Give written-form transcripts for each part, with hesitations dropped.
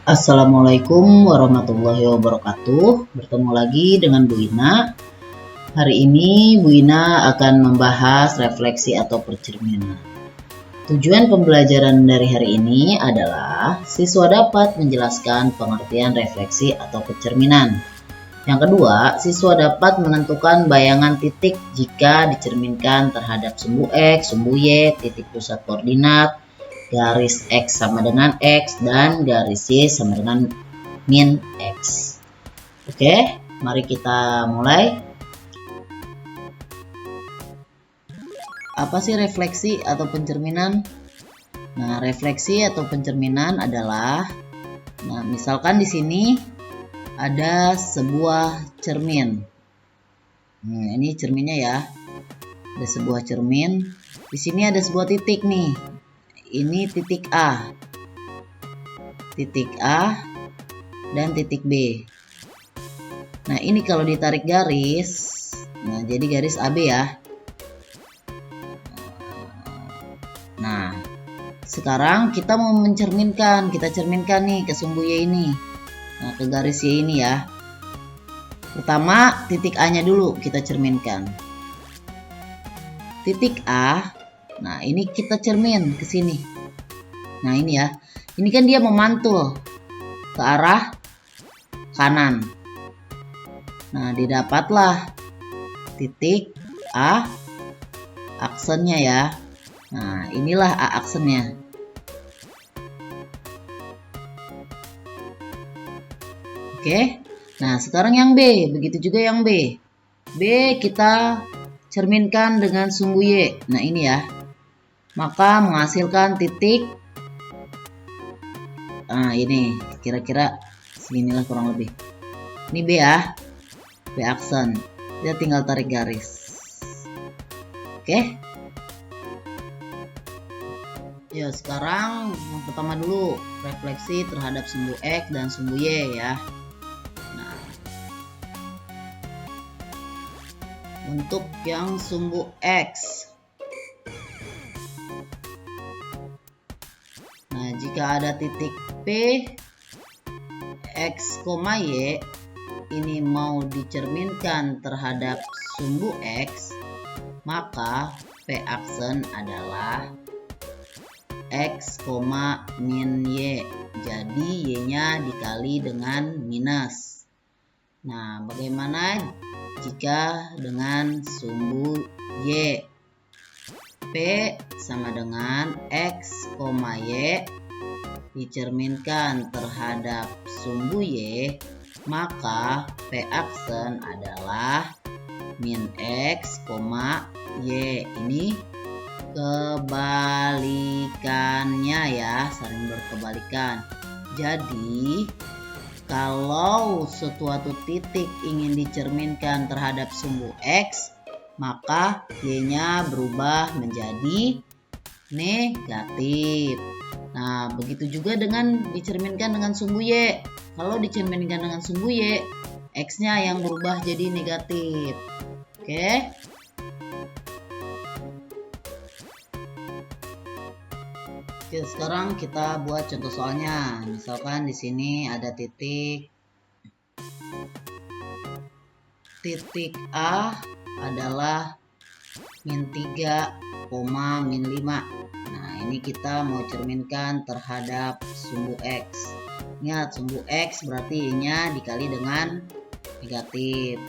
Assalamualaikum warahmatullahi wabarakatuh. Bertemu lagi dengan Bu Ina. Hari ini Bu Ina akan membahas refleksi atau percerminan. Tujuan pembelajaran dari hari ini adalah siswa dapat menjelaskan pengertian refleksi atau percerminan. Yang kedua, siswa dapat menentukan bayangan titik jika dicerminkan terhadap sumbu X, sumbu Y, titik pusat koordinat, garis X sama dengan X, dan garis Y sama dengan min X. Oke, mari kita mulai. Apa sih refleksi atau pencerminan? Nah, refleksi atau pencerminan adalah, misalkan di sini ada sebuah cermin. Ini cerminnya ya. Ada sebuah cermin. Di sini ada sebuah titik nih. Ini titik A. Titik A dan titik B. Nah, ini kalau ditarik garis, jadi garis AB ya. Nah, sekarang kita mau mencerminkan, kita cerminkan nih ke sumbu Y ini. Nah, ke garis Y ini ya. Pertama, titik A-nya dulu kita cerminkan. Titik A, nah ini kita cermin ke sini. Nah, ini ya. Ini kan dia memantul ke arah kanan. Nah, didapatlah titik A aksennya ya. Nah, inilah A aksennya. Oke. Nah, sekarang yang B, begitu juga yang B. B kita cerminkan dengan sumbu Y. Nah, ini ya. Maka menghasilkan titik. Nah, ini kira-kira seginilah kurang lebih. Ini B ya. B aksen. Kita tinggal tarik garis. Oke. Ya, sekarang yang pertama dulu refleksi terhadap sumbu X dan sumbu Y ya. Nah, untuk yang sumbu X, nah jika ada titik P, X, Y ini mau dicerminkan terhadap sumbu X, maka P aksen adalah X, min Y. Jadi Y-nya dikali dengan minus. Nah, bagaimana jika dengan sumbu Y? P sama dengan X, Y dicerminkan terhadap sumbu Y, maka P aksen adalah min X, Y. Ini kebalikannya ya, saling berkebalikan. Jadi kalau suatu titik ingin dicerminkan terhadap sumbu X, maka Y-nya berubah menjadi negatif. Nah, begitu juga dengan dicerminkan dengan sumbu Y. Kalau dicerminkan dengan sumbu Y, X-nya yang berubah jadi negatif. Oke. Oke, sekarang kita buat contoh soalnya. Misalkan di sini ada titik A adalah min 3, min 5. Nah, ini kita mau cerminkan terhadap sumbu X. Ingat, sumbu X berarti Y-nya dikali dengan negatif.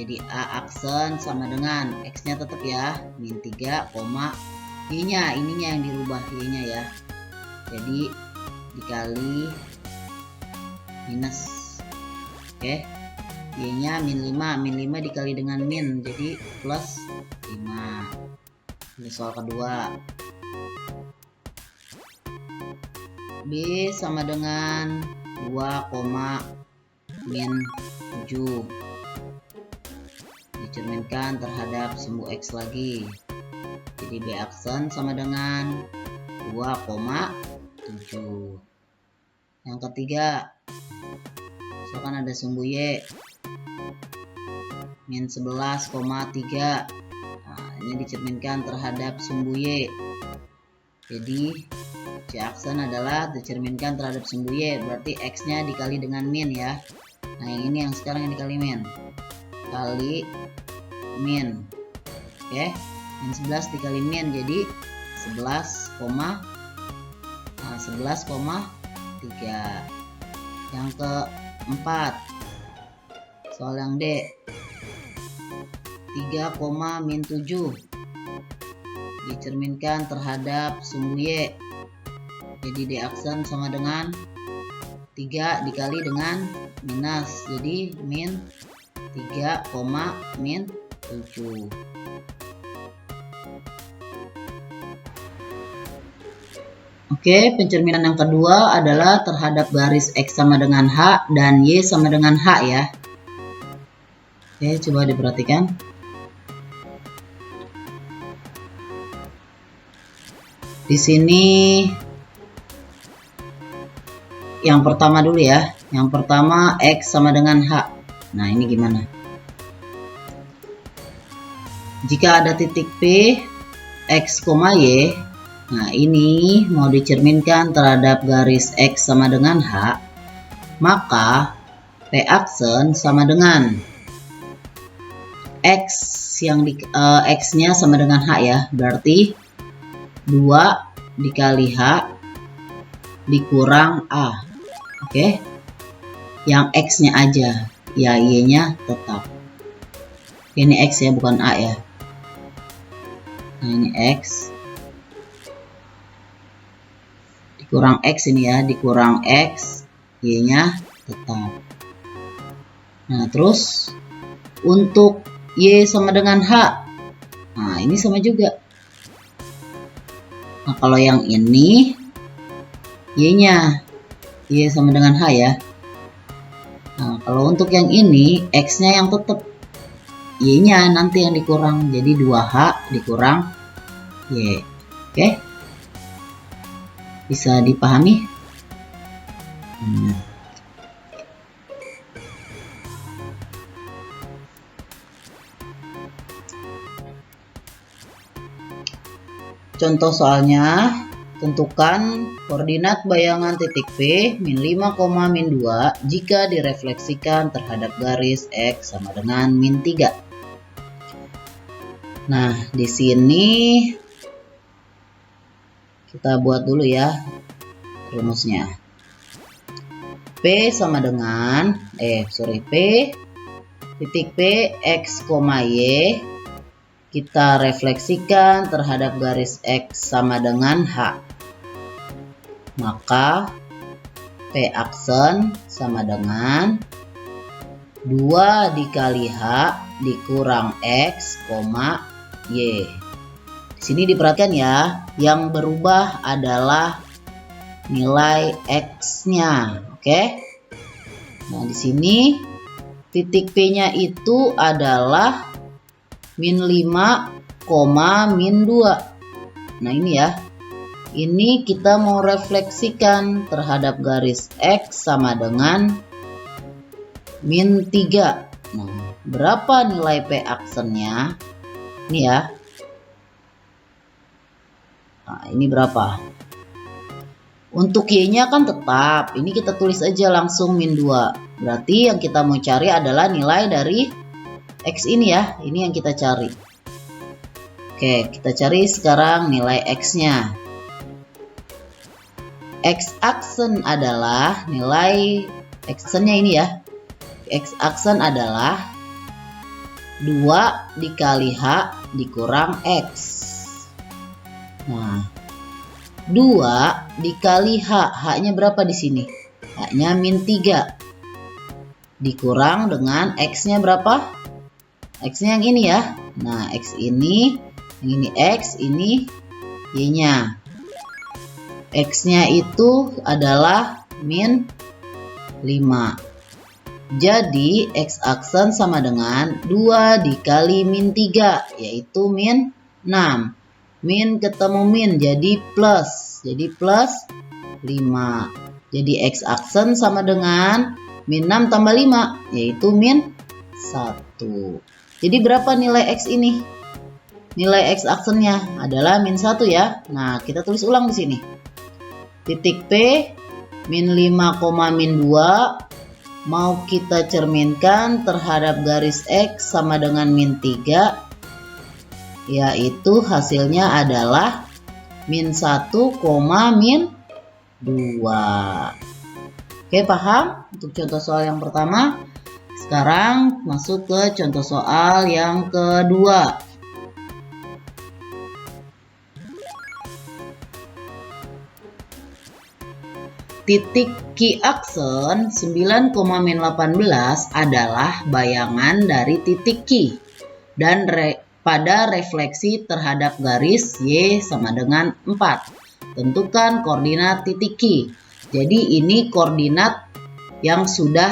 Jadi A aksen sama dengan X-nya tetap ya, min 3, Y-nya, ininya yang dirubah Y-nya ya. Jadi dikali minus. Oke. Y-nya min 5 dikali dengan min, jadi plus 5. Ini soal kedua. B sama dengan 2, min 7. Dicerminkan terhadap sumbu X lagi. Jadi B aksen sama dengan 2,7. Yang ketiga, misalkan ada sumbu Y min 11,3. Nah, ini dicerminkan terhadap sumbu Y. Jadi C aksen adalah dicerminkan terhadap sumbu Y, berarti X nya dikali dengan min ya. Nah yang ini yang sekarang yang dikali min, kali min. Oke, min 11 dikali min jadi 11,3. Yang keempat, soal yang D, 3, min 7 dicerminkan terhadap sumbu Y. Jadi D aksen sama dengan 3 dikali dengan minus, jadi min 3, min 7. Oke, pencerminan yang kedua adalah terhadap garis X sama dengan H dan Y sama dengan H ya. Oke, coba diperhatikan. Di sini yang pertama dulu ya. Yang pertama X sama dengan H. Nah, ini gimana? Jika ada titik P, X, Y, nah ini mau dicerminkan terhadap garis X sama dengan H, maka P aksen sama dengan X yang X-nya sama dengan H ya, berarti 2 dikali H dikurang A. Oke, yang X-nya aja, ya Y-nya tetap. Ini X ya, bukan A ya. Nah ini X dikurang X ini ya, dikurang X, Y-nya tetap. Nah terus untuk Y sama dengan H, nah ini sama juga. Nah kalau yang ini Y-nya, Y sama dengan H ya. Nah kalau untuk yang ini X-nya yang tetap, Y-nya nanti yang dikurang, jadi 2H dikurang Y. Oke, bisa dipahami? Contoh soalnya, tentukan koordinat bayangan titik P min 5, min 2 jika direfleksikan terhadap garis X sama dengan min 3. Nah, di sini kita buat dulu ya rumusnya. P sama dengan P titik P X, Y kita refleksikan terhadap garis X sama dengan H, maka P aksen sama dengan 2 dikali H dikurang X, Y. Di sini diperhatikan ya, yang berubah adalah nilai X-nya. Oke. Nah, di sini titik P-nya itu adalah min 5, min 2. Nah ini ya, ini kita mau refleksikan terhadap garis X sama dengan min 3. Nah, berapa nilai P aksennya? Ini ya. Nah, ini berapa? Untuk Y-nya kan tetap, ini kita tulis aja langsung min 2. Berarti yang kita mau cari adalah nilai dari X ini ya, ini yang kita cari. Oke, kita cari sekarang nilai X-nya. X aksen adalah nilai aksennya ini ya. X aksen adalah 2 dikali H dikurang X. Nah, 2 dikali H, H-nya berapa di sini? H-nya min 3. Dikurang dengan X-nya berapa? X-nya yang ini ya. Nah, X ini, yang ini X, ini Y-nya. X-nya itu adalah min 5. Jadi, X aksen sama dengan 2 dikali min 3, yaitu min 6. Min ketemu min, jadi plus. Jadi plus 5. Jadi, X aksen sama dengan min 6 tambah 5, yaitu min 1. Jadi berapa nilai X ini? nilai X aksennya adalah -1 ya. Nah, kita tulis ulang di sini. Titik P -5, -2 mau kita cerminkan terhadap garis X sama dengan -3, yaitu hasilnya adalah -1, -2. Oke, paham untuk contoh soal yang pertama? Sekarang masuk ke contoh soal yang kedua. Titik Q aksen 9,-18 adalah bayangan dari titik Q dan pada refleksi terhadap garis Y sama dengan 4. Tentukan koordinat titik Q. Jadi ini koordinat yang sudah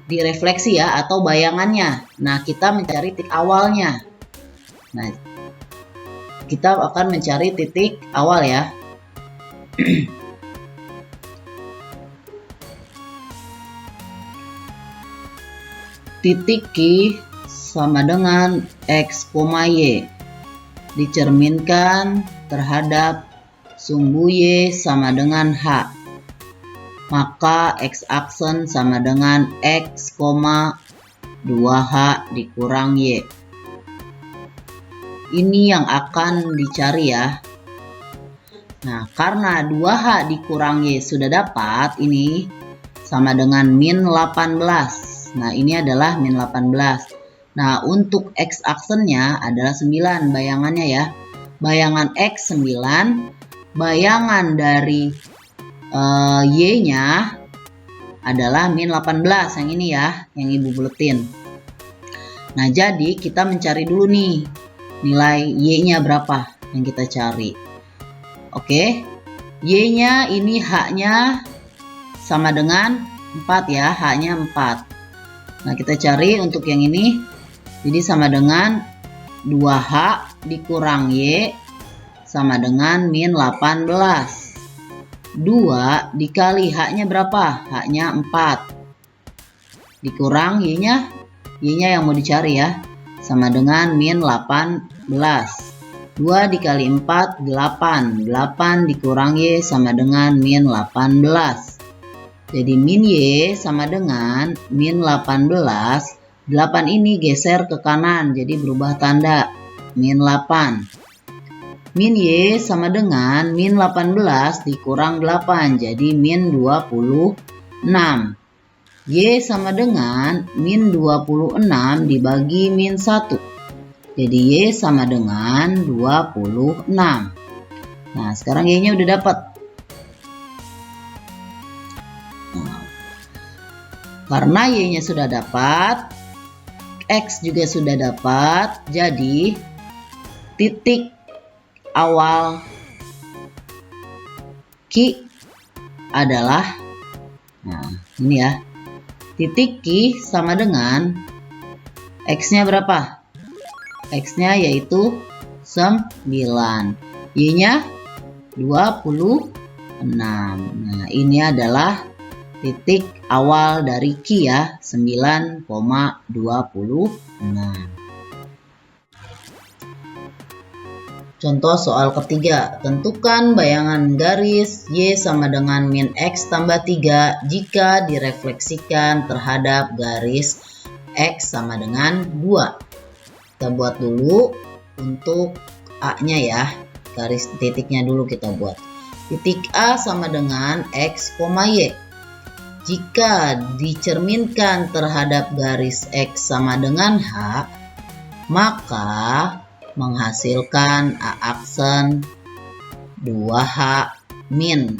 direfleksi ya, atau bayangannya. Nah, kita mencari titik awalnya. Nah, kita akan mencari titik awal ya. Titik Q sama dengan X, Y dicerminkan terhadap sumbu Y sama dengan H. Maka X aksen sama dengan X, 2H dikurang Y. Ini yang akan dicari ya. Nah, karena 2H dikurang Y sudah dapat, ini sama dengan -18. Nah, ini adalah -18. Nah, untuk X aksennya adalah 9 bayangannya ya. Bayangan X 9, bayangan dari Y-nya adalah -18 yang ini ya, yang ibu buletin. Nah, jadi kita mencari dulu nih nilai Y-nya berapa yang kita cari. Oke, Y-nya ini H-nya sama dengan 4 ya, H-nya 4. Nah, kita cari untuk yang ini. Jadi sama dengan 2H dikurang Y sama dengan -18. 2 dikali H-nya berapa? H-nya 4. Dikurang Y-nya yang mau dicari ya. Sama dengan -18. 2 dikali 4, 8. 8 dikurang Y sama dengan -18. Jadi min Y sama dengan -18. 8 ini geser ke kanan, jadi berubah tanda. -8. Min Y sama dengan -18 dikurang 8, jadi -26. Y sama dengan -26 dibagi -1. Jadi Y sama dengan 26. Nah, sekarang Y-nya udah dapat. Nah, karena Y-nya sudah dapat, X juga sudah dapat, jadi titik awal Q adalah, nah ini ya, titik Q sama dengan X-nya berapa? X-nya yaitu 9, Y-nya 26. Nah, ini adalah titik awal dari Q ya, 9,26. Contoh soal ketiga, tentukan bayangan garis Y sama dengan -X tambah 3 jika direfleksikan terhadap garis X sama dengan 2. Kita buat dulu untuk A-nya ya, garis titiknya dulu kita buat. Titik A sama dengan X, Y. Jika dicerminkan terhadap garis X sama dengan H, maka menghasilkan A aksen 2H min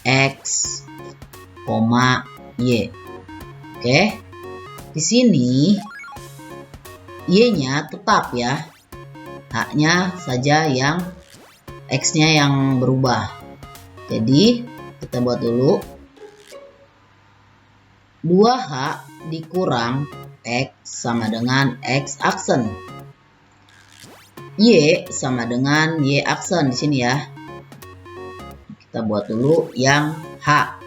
X, Y. Oke. Di sini Y-nya tetap ya. H-nya saja yang X-nya yang berubah. Jadi kita buat dulu 2H dikurang X sama dengan X aksen. Y sama dengan Y aksen di sini ya. Kita buat dulu yang H,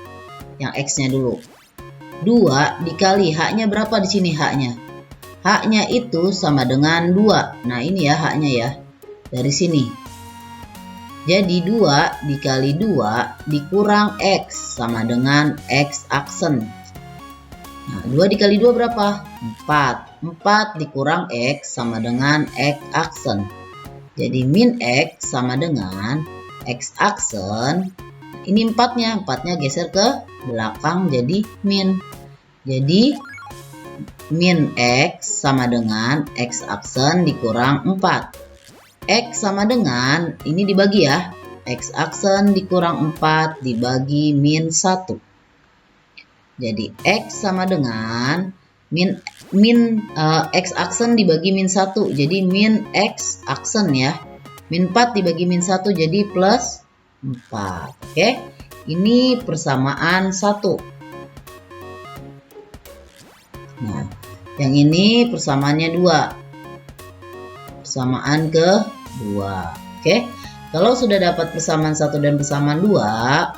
yang X-nya dulu. 2 dikali H-nya berapa di sini H-nya? H-nya itu sama dengan 2. Nah ini ya H-nya ya, dari sini. Jadi 2 dikali 2 dikurang X sama dengan X aksen. Nah 2 dikali 2 berapa? 4. 4 dikurang X sama dengan X aksen. Jadi min X sama dengan X aksen. Ini 4-nya geser ke belakang jadi min. Jadi min X sama dengan X aksen dikurang 4. X sama dengan, ini dibagi ya, X aksen dikurang 4 dibagi min 1. Jadi X sama dengan X aksen dibagi min 1. Jadi min X aksen ya. Min 4 dibagi min 1 jadi plus 4. Oke, ini persamaan 1. Nah, yang ini persamaannya 2. Persamaan ke 2. Oke. Kalau sudah dapat persamaan 1 dan persamaan 2,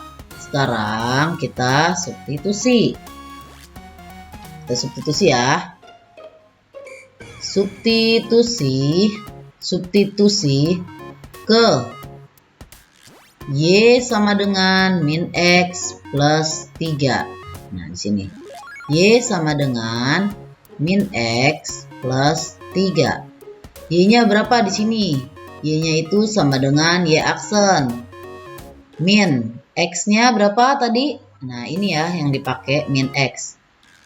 sekarang kita substitusi. Kita substitusi ya. Substitusi ke Y sama dengan min X plus 3. Nah, di sini. Y sama dengan min X plus 3. Y-nya berapa di sini? Y-nya itu sama dengan Y aksen. Min X-nya berapa tadi? Nah, ini ya yang dipakai min X.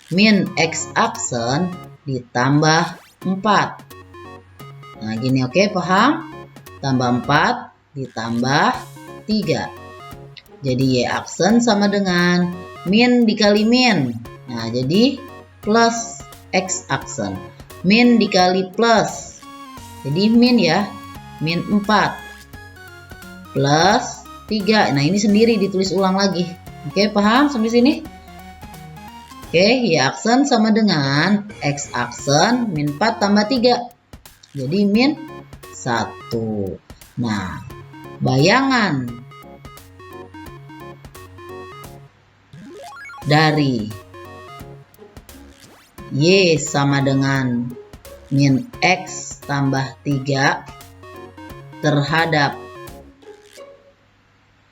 Min X aksen ditambah 4. Nah, gini oke, paham? Tambah 4 ditambah 3. Jadi Y aksen sama dengan min dikali min. Nah, jadi plus X aksen. Min dikali plus. Jadi min ya. Min 4. Plus 3. Nah, ini sendiri ditulis ulang lagi. Oke, paham sampai sini? Oke, Y aksen sama dengan X aksen min 4 tambah 3. Jadi min 1. Nah, bayangan dari Y sama dengan min X tambah 3 terhadap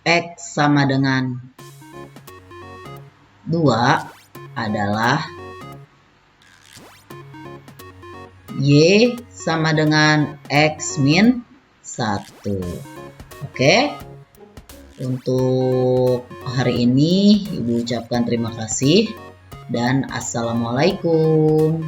X sama dengan 2 adalah Y sama dengan X min 1. Oke. Untuk hari ini Ibu ucapkan terima kasih dan assalamualaikum.